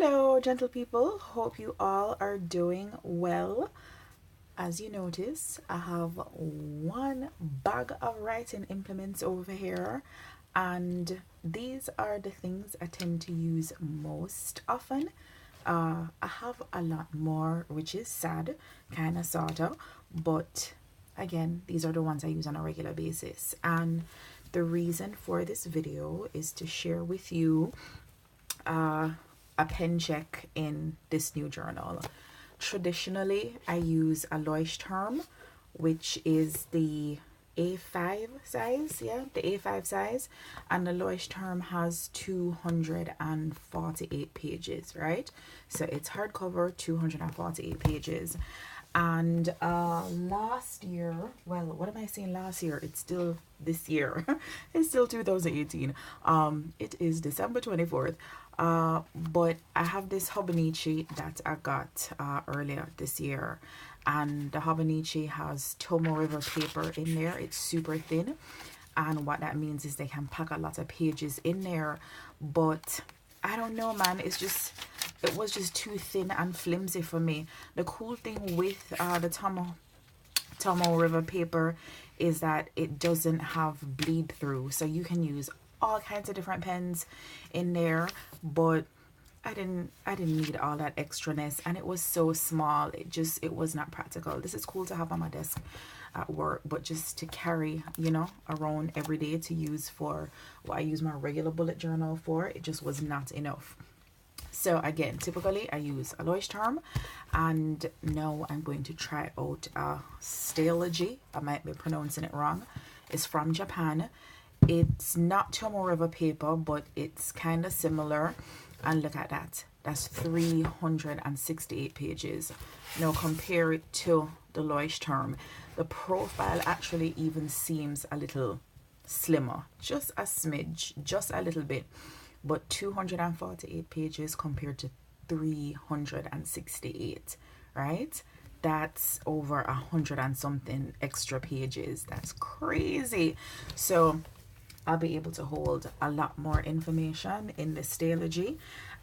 Hello, gentle people. Hope you all are doing well. As you notice, I have one bag of writing implements over here, and these are the things I tend to use most often. I have a lot more, which is sad, kind of, sort of, but again, these are the ones I use on a regular basis. And the reason for this video is to share with you a pen check in this new journal. Traditionally, I use a Leuchtturm, which is the A5 size, the A5 size, and the Leuchtturm has 248 pages, right? So it's hardcover, 248 pages. And last year, well, what am I saying last year? It's still this year. It's still 2018. It is December 24th. But I have this Hubba Nicci that I got earlier this year, and the Hubba Nicci has Tomoe River paper in there. It's super thin, and what that means is they can pack a lot of pages in there, but I don't know, man, it was just too thin and flimsy for me. The cool thing with the Tomoe River paper is that it doesn't have bleed through, so you can use all kinds of different pens in there, but I didn't need all that extraness, and it was so small, it was not practical. This is cool to have on my desk at work, but just to carry, you know, around every day to use for what I use my regular bullet journal for, it just was not enough. So again, typically I use a Leuchtturm, and now I'm going to try out Stalogy. I might be pronouncing it wrong. It's from Japan. It's not Tomoe River paper, but it's kind of similar. And look at that. That's 368 pages. Now compare it to the Leuchtturm. The profile actually even seems a little slimmer. Just a smidge, just a little bit. But 248 pages compared to 368, right? That's over 100 and something extra pages. That's crazy. So I'll be able to hold a lot more information in the Stalogy.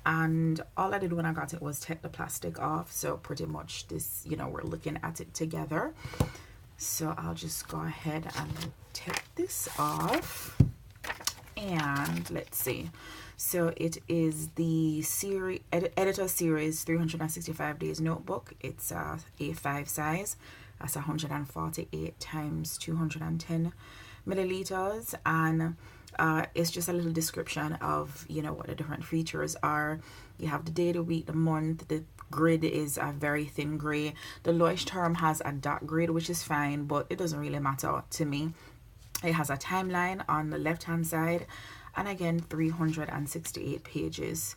And all I did when I got it was take the plastic off. So pretty much this, you know, we're looking at it together. So I'll just go ahead and take this off. And let's see. So it is the series editor series 365 days notebook. It's A5 size. That's 148 times 210 milliliters, and it's just a little description of, you know, what the different features are. You have the day, the week, the month. The grid is a very thin gray. The Leuchtturm has a dot grid, which is fine, but it doesn't really matter to me. It has a timeline on the left hand side, and again 368 pages.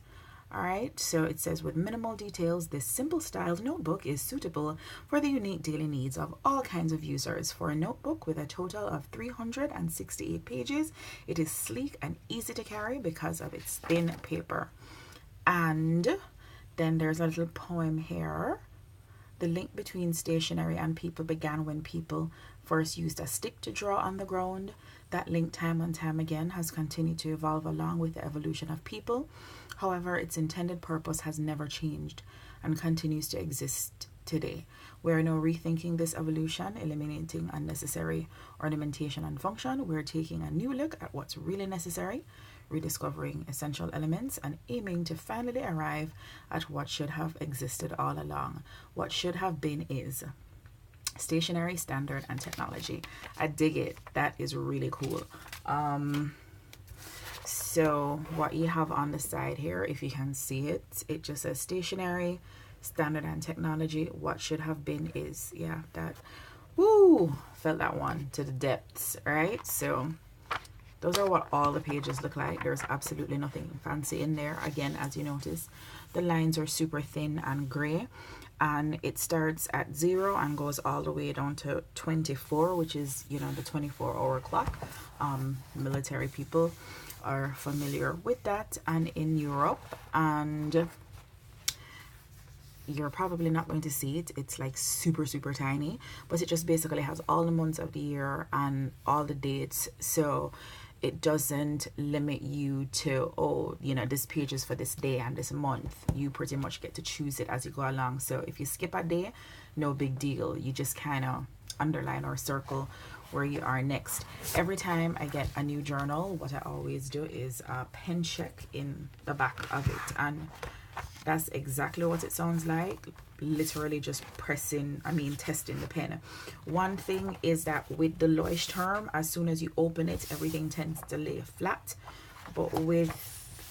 All right, so it says, with minimal details, this simple styled notebook is suitable for the unique daily needs of all kinds of users. For a notebook with a total of 368 pages, it is sleek and easy to carry because of its thin paper. And then there's a little poem here. The link between stationery and people began when people first used a stick to draw on the ground. That link, time and time again, has continued to evolve along with the evolution of people. However, its intended purpose has never changed and continues to exist today. We are now rethinking this evolution, eliminating unnecessary ornamentation and function. We're taking a new look at what's really necessary, rediscovering essential elements, and aiming to finally arrive at what should have existed all along. What should have been is stationery, standard, and technology. I dig it. That is really cool. So what you have on the side here, if you can see it, it just says stationery, standard, and technology. What should have been is, yeah, that, woo, felt that one to the depths, right? So those are what all the pages look like. There's absolutely nothing fancy in there. Again, as you notice, the lines are super thin and gray, and it starts at 0 and goes all the way down to 24, which is, you know, the 24-hour clock. Military people are familiar with that, and in Europe, and you're probably not going to see it. It's like super tiny, but it just basically has all the months of the year and all the dates. So it doesn't limit you to, oh, you know, this page is for this day and this month. You pretty much get to choose it as you go along. So if you skip a day, no big deal. You just kind of underline or circle where you are next. Every time I get a new journal, what I always do is pen check in the back of it, and that's exactly what it sounds like. Literally just testing the pen. One thing is that with the Leuchtturm, as soon as you open it, everything tends to lay flat. But with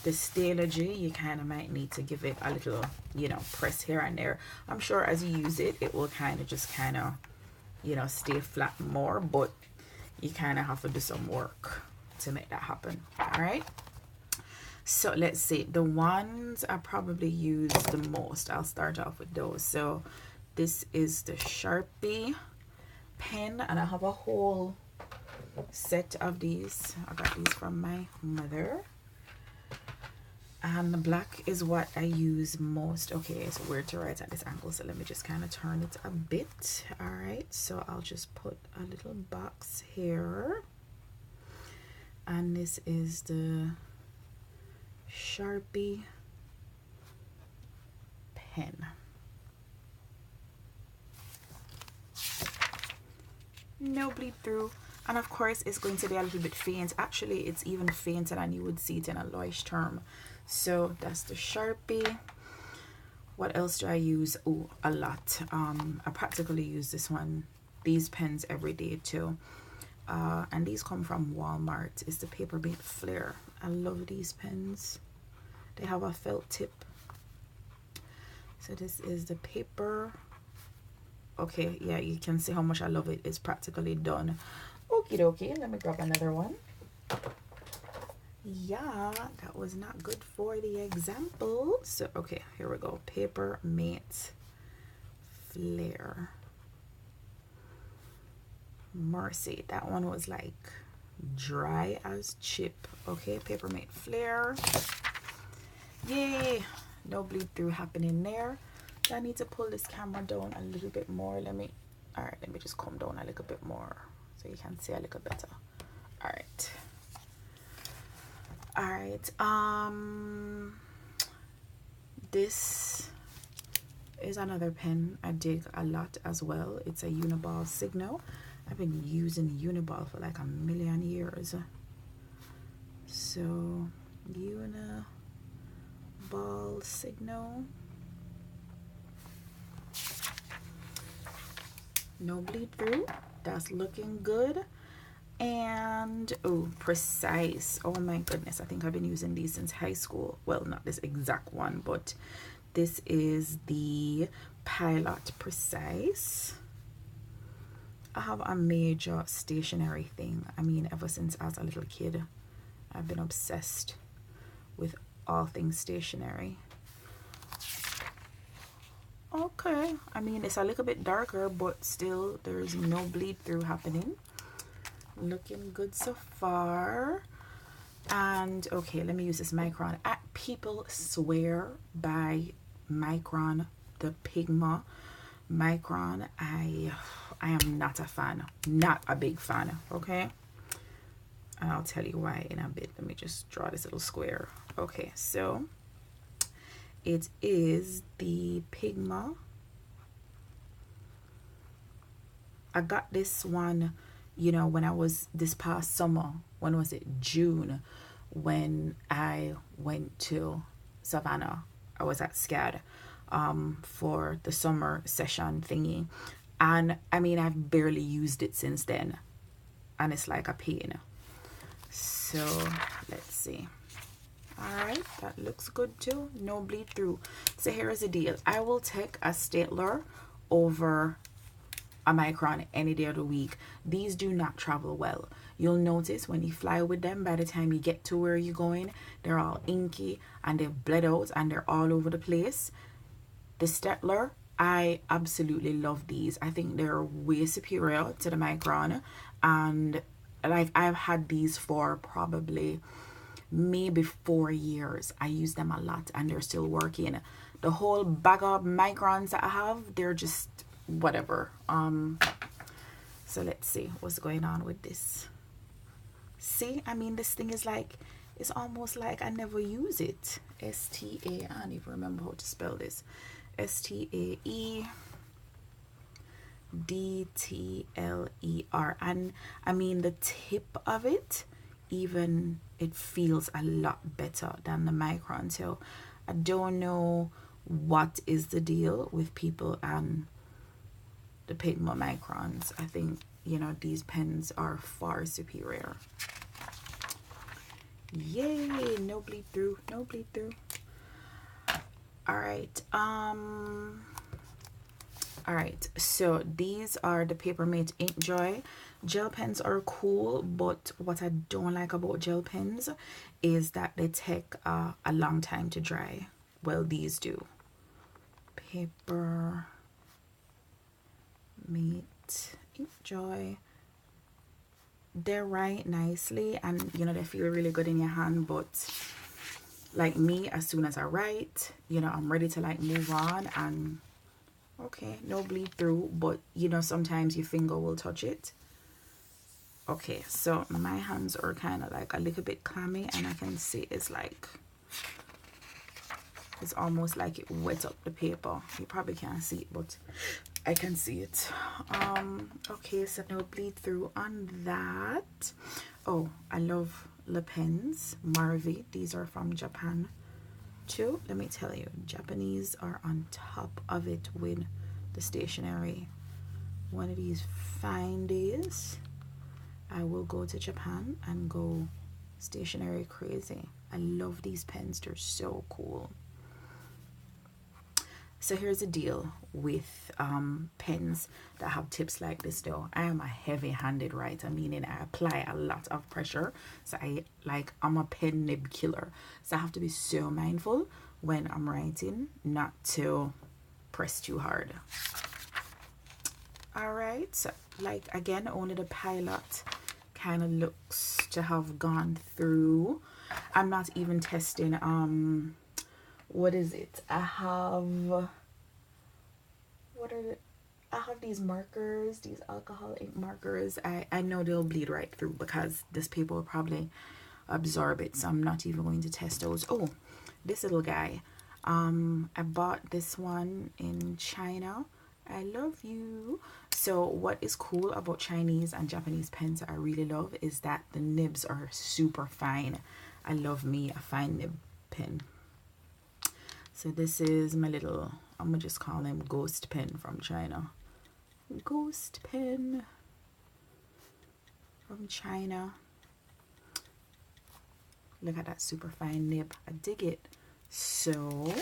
the Stalogy, you kind of might need to give it a little, you know, press here and there. I'm sure as you use it, it will kind of you know, stay flat more, but you kind of have to do some work to make that happen. All right. So let's see, the ones I probably use the most, I'll start off with those. So this is the Sharpie pen, and I have a whole set of these. I got these from my mother, and the black is what I use most. Okay, it's weird to write at this angle, so let me just kind of turn it a bit. All right, so I'll just put a little box here, and this is the Sharpie pen. No bleed through, and of course it's going to be a little bit faint. Actually, it's even fainter than you would see it in a Leuchtturm. So that's the Sharpie. What else do I use? Oh, a lot. I practically use these pens every day too, and these come from Walmart. It's the Papermate Flare. I love these pens. They have a felt tip. So this is the paper. Okay, yeah, you can see how much I love it. It's practically done. Okie dokie, let me grab another one. Yeah, that was not good for the example. So okay, here we go. Papermate Flare. Mercy, that one was like dry as chip. Okay, Papermate Flare. Yay, no bleed through happening there. So I need to pull this camera down a little bit more. Let me just come down a little bit more so you can see a little better. All right, this is another pen I dig a lot as well. It's a Uniball Signal. I've been using Uniball for like a million years. So Uniball Signal. No bleed through. That's looking good. And oh, Precise. Oh my goodness, I think I've been using these since high school. Well, not this exact one, but this is the Pilot Precise. I have a major stationery thing. I mean, ever since I was a little kid, I've been obsessed with all things stationery. Okay, I mean, it's a little bit darker, but still there's no bleed through happening. Looking good so far. And okay, let me use this Micron. People swear by Micron, the Pigma Micron. I am not a fan, not a big fan. Okay, and I'll tell you why in a bit. Let me just draw this little square. Okay, so it is the Pigma. I got this one, you know, when I was this past summer. When was it? June, when I went to Savannah. I was at SCAD for the summer session thingy, and I mean, I've barely used it since then, and it's like a pain. So let's see. All right, that looks good too. No bleed through. So here is the deal. I will take a Stapler over a Micron any day of the week. These do not travel well. You'll notice when you fly with them, by the time you get to where you're going, they're all inky and they've bled out and they're all over the place. The Stapler, I absolutely love these. I think they're way superior to the Micron, and like I've had these for probably maybe 4 years. I use them a lot and they're still working. The whole bag of Microns that I have, they're just whatever. So let's see what's going on with this See, I mean, this thing is like, it's almost like I never use it. S-T-A, I don't even remember how to spell this. S-T-A-E-D-T-L-E-R. And I mean, the tip of it, even, it feels a lot better than the Micron. So I don't know what is the deal with people and the Pigma Microns. I think, you know, these pens are far superior. Yay, no bleed through, no bleed through. All right, so these are the Papermate Ink Joy. Gel pens are cool, but what I don't like about gel pens is that they take a long time to dry. Well, these do. Papermate Ink Joy. They write nicely, and you know, they feel really good in your hand, but like me, as soon as I write, you know, I'm ready to like move on. And okay, no bleed through, but you know, sometimes your finger will touch it. Okay, so my hands are kind of like a little bit clammy, and I can see it's like, it's almost like it wet up the paper. You probably can't see it, but I can see it. Okay, so no bleed through on that. Oh, I love the pens, Marvy. These are from Japan too. Let me tell you, Japanese are on top of it with the stationery. One of these fine days, I will go to Japan and go stationery crazy. I love these pens, they're so cool. So here's the deal with pens that have tips like this though. I am a heavy-handed writer, meaning I apply a lot of pressure. So I'm a pen nib killer. So I have to be so mindful when I'm writing not to press too hard. All right, so like again, only the Pilot kind of looks to have gone through. I'm not even testing what is it? I have these markers, these alcohol ink markers. I know they'll bleed right through because this paper will probably absorb it, so I'm not even going to test those. Oh, this little guy, I bought this one in China. I love you. So what is cool about Chinese and Japanese pens that I really love is that the nibs are super fine. I love me a fine nib pen. So this is my little, I'm gonna just call him Ghost Pen from China. Ghost Pen from China. Look at that super fine nib. I dig it. So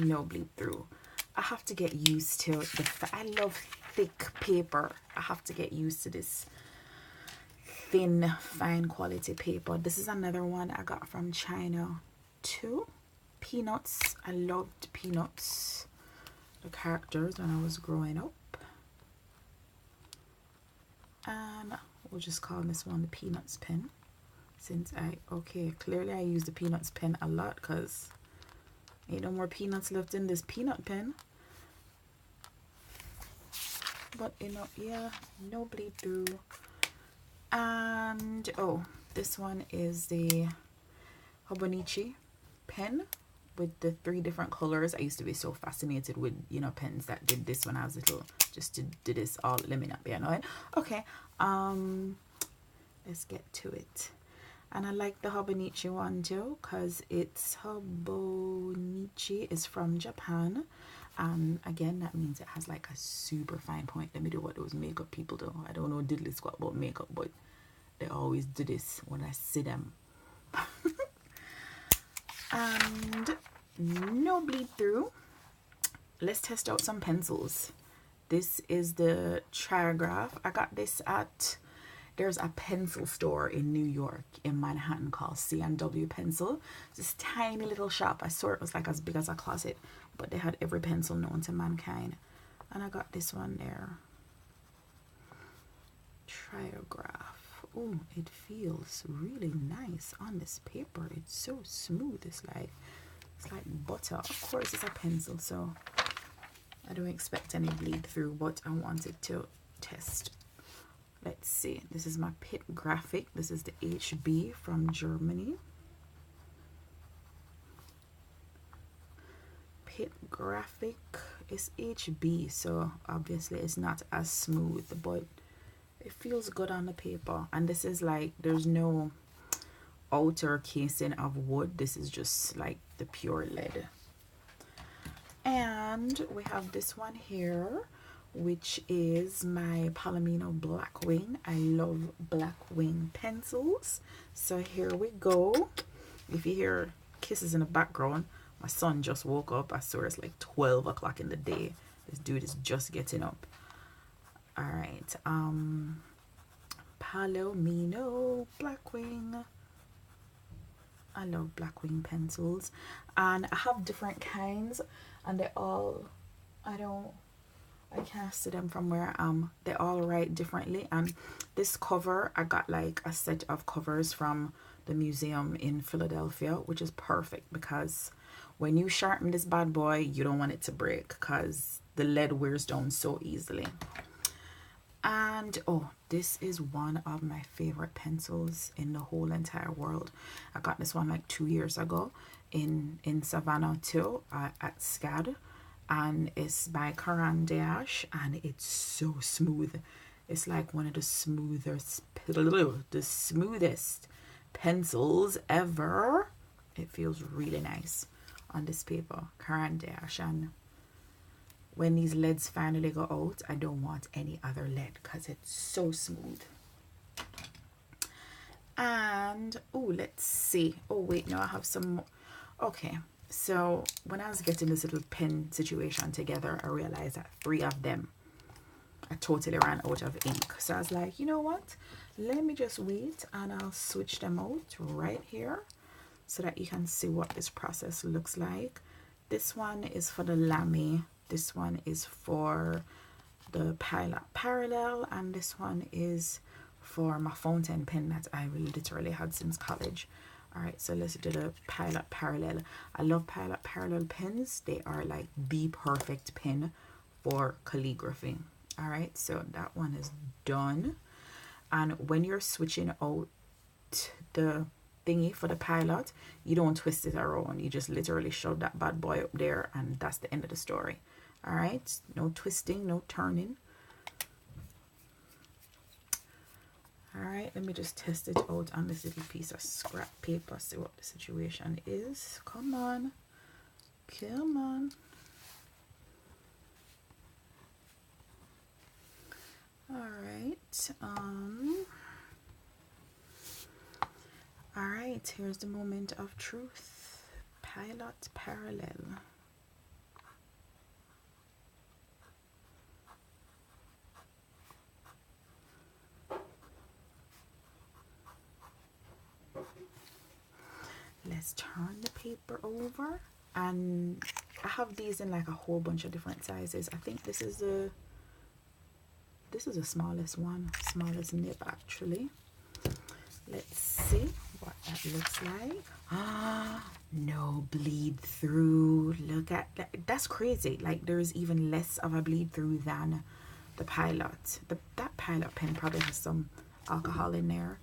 no bleed through. I have to get used to I love thick paper. I have to get used to this thin, fine quality paper. This is another one I got from China too. Peanuts. I loved Peanuts, the characters, when I was growing up. And we'll just call this one the Peanuts pen, since clearly I use the Peanuts pen a lot because ain't no more peanuts left in this peanut pen. But you know, yeah, no bleed through. And oh, this one is the Hubba Nicci pen with the 3 different colors. I used to be so fascinated with, you know, pens that did this when I was little, just to do this all. Let me not be annoyed. Okay, let's get to it. And I like the Hubba Nicci one too, because it's Hubba Nicci is from Japan. And again, that means it has like a super fine point. Let me do what those makeup people do. I don't know diddly squat about makeup, but they always do this when I see them. And no bleed through. Let's test out some pencils. This is the Chara Graph. I got this at, there's a pencil store in New York, in Manhattan, called C&W Pencil. This tiny little shop. I swear it was like as big as a closet, but they had every pencil known to mankind. And I got this one there. Chara Graph. Oh, it feels really nice on this paper. It's so smooth. It's like butter. Of course, it's a pencil, so I don't expect any bleed through, but I wanted to test Let's see, this is my Pit Graphic. This is the HB from Germany. Pit Graphic is HB, so obviously it's not as smooth, but it feels good on the paper. And this is like, there's no outer casing of wood. This is just like the pure lead. And we have this one here, which is my Palomino Blackwing. I love Blackwing pencils. So here we go. If you hear kisses in the background, my son just woke up. I swear it's like 12 o'clock in the day. This dude is just getting up. All right. Palomino Blackwing. I love Blackwing pencils. And I have different kinds. And they all, I can't see them from where I am. They all write differently. And this cover, I got like a set of covers from the museum in Philadelphia, which is perfect because when you sharpen this bad boy, you don't want it to break because the lead wears down so easily. And oh, this is one of my favorite pencils in the whole entire world. I got this one like 2 years ago in Savannah too, at SCAD, and it's by Chara Graph, and it's so smooth. It's like one of the smoothest pencils ever. It feels really nice on this paper, Chara Graph. And when these leads finally go out, I don't want any other lead because it's so smooth. And oh, let's see. Oh wait, no, I have some more. Okay, so when I was getting this little pen situation together, I realized that 3 of them, I totally ran out of ink. So I was like, you know what, let me just wait and I'll switch them out right here so that you can see what this process looks like. This one is for the Lambie, this one is for the Parallel, and this one is for my fountain pen that I literally had since college. All right, so let's do the Parallel. I love Parallel pens. They are like the perfect pen for calligraphy. All right, so that one is done. And when you're switching out the thingy for the pilot, you don't twist it around. You just literally shove that bad boy up there, and that's the end of the story. All right, no twisting, no turning. All right, let me just test it out on this little piece of scrap paper, see what the situation is. Come on, come on. All right, all right, here's the moment of truth. Pilot Parallel. Let's turn the paper over, and I have these in like a whole bunch of different sizes. I think this is the smallest one, smallest nib actually. Let's see what that looks like. Ah, no bleed through. Look at that. That's crazy. Like there's even less of a bleed through than the pilot. That pilot pen probably has some alcohol in there.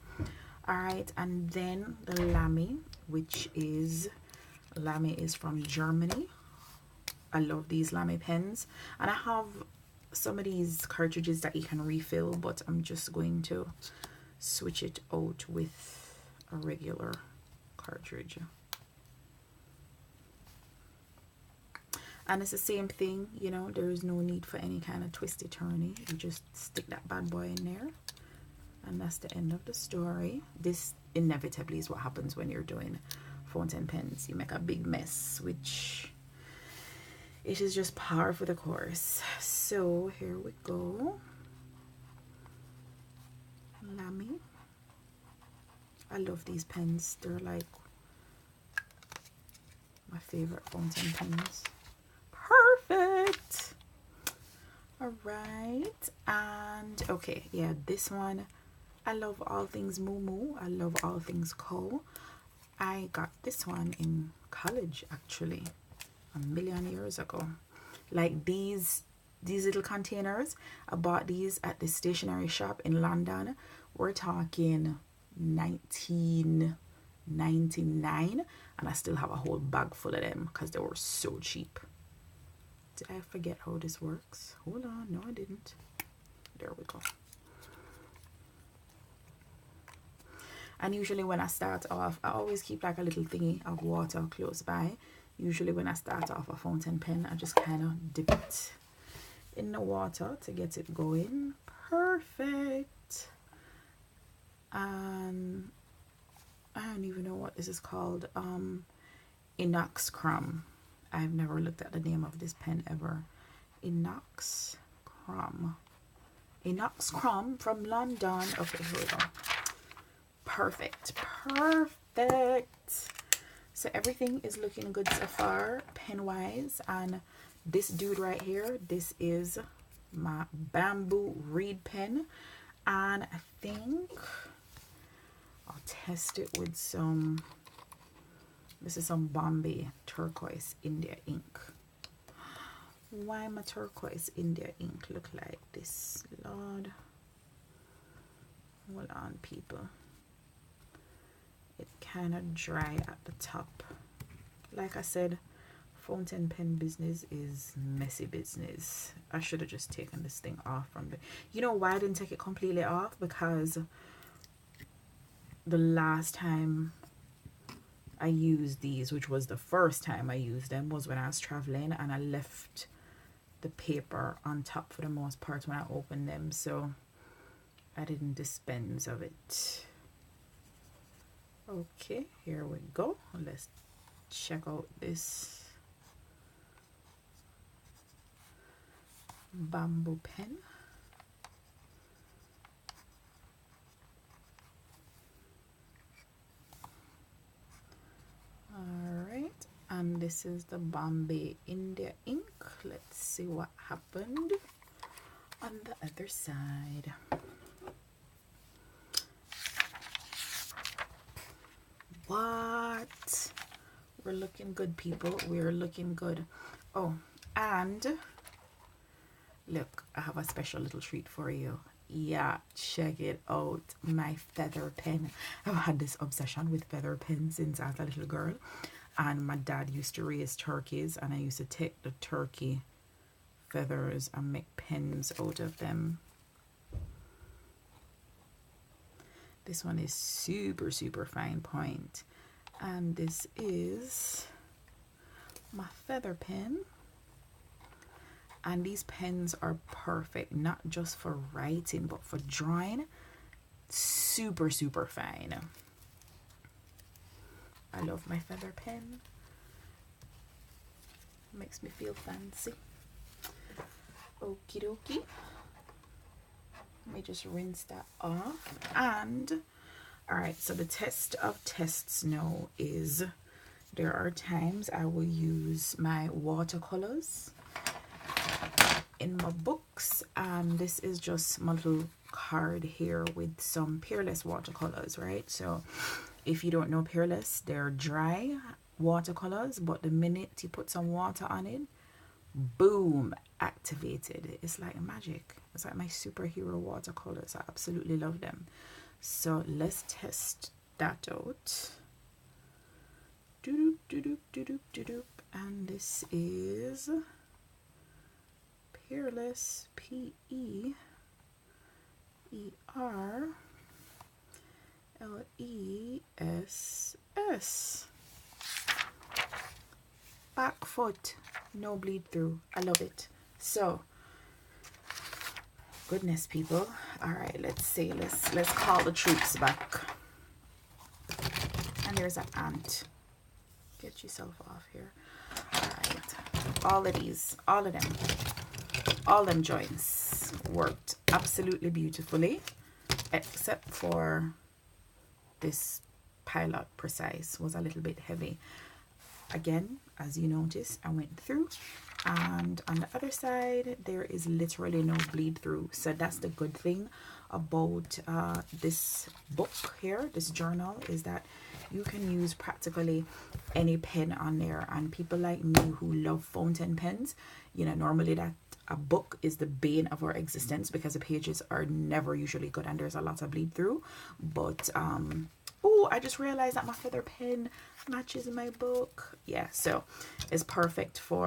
All right, and then the Lambie, which is from Germany. I love these Lambie pens, and I have some of these cartridges that you can refill, but I'm just going to switch it out with a regular cartridge. And it's the same thing, you know, there is no need for any kind of twisty turny. You just stick that bad boy in there, and that's the end of the story. This inevitably is what happens when you're doing fountain pens. You make a big mess, which it is just par for the course. So here we go. Lambie. I love these pens. They're like my favorite fountain pens. Perfect. All right, and okay, yeah, this one, I love all things Moo. I love all things Co. I got this one in college actually, a million years ago. Like these these little containers. I bought these at the stationery shop in London. We're talking 19.99, and I still have a whole bag full of them because they were so cheap. Did I forget how this works? Hold on, no I didn't. There we go. And usually when I start off, I always keep like a little thingy of water close by. Usually when I start off a fountain pen, I just kind of dip it in the water to get it going. Perfect. And I don't even know what this is called. Inox Chrome. I've never looked at the name of this pen ever. Inox Chrome. Inox Chrome from London. Okay, here we go. Perfect. Perfect. So everything is looking good so far, pen wise. And this dude right here, this is my bamboo reed pen. And I think I'll test it with some, this is some Bombay turquoise India ink. Why my turquoise India ink look like this, Lord? Hold on, people. It kind of dry at the top. Like I said, fountain pen business is messy business. I should have just taken this thing off from the, you know why I didn't take it completely off? Because the last time I used these, which was the first time I used them, was when I was traveling, and I left the paper on top for the most part when I opened them, so I didn't dispense of it. Okay, here we go. Let's check out this bamboo pen. Alright, and this is the Bombay India ink. Let's see what happened on the other side. What? We're looking good, people. We're looking good. Oh, and look, I have a special little treat for you. Yeah, check it out. My feather pen. I've had this obsession with feather pens since I was a little girl. And my dad used to raise turkeys, and I used to take the turkey feathers and make pens out of them. This one is super, super fine point. And this is my feather pen. And these pens are perfect, not just for writing, but for drawing. Super, super fine. I love my feather pen. Makes me feel fancy. Okie dokie. Let me just rinse that off. And all right, so the test of tests now is there are times I will use my watercolors in my books, and this is just my little card here with some Peerless watercolors, right? So if you don't know Peerless, they're dry watercolors, but the minute you put some water on it, boom, activated. It's like magic. It's like my superhero watercolors. I absolutely love them. So let's test that out. And this is Peerless, P-E-R-L-E-S-S. Back foot, no bleed through. I love it. So goodness, people. All right, let's see. Let's call the troops back. And there's an ant. Get yourself off here. All right, all of them joints worked absolutely beautifully, except for this Pilot Precise was a little bit heavy. Again, as you notice, I went through, and on the other side there is literally no bleed through. So that's the good thing about this book here, this journal, is that you can use practically any pen on there. And people like me who love fountain pens, you know, normally that a book is the bane of our existence because the pages are never usually good and there's a lot of bleed through. But oh, I just realized that my feather pen matches my book. Yeah, so it's perfect for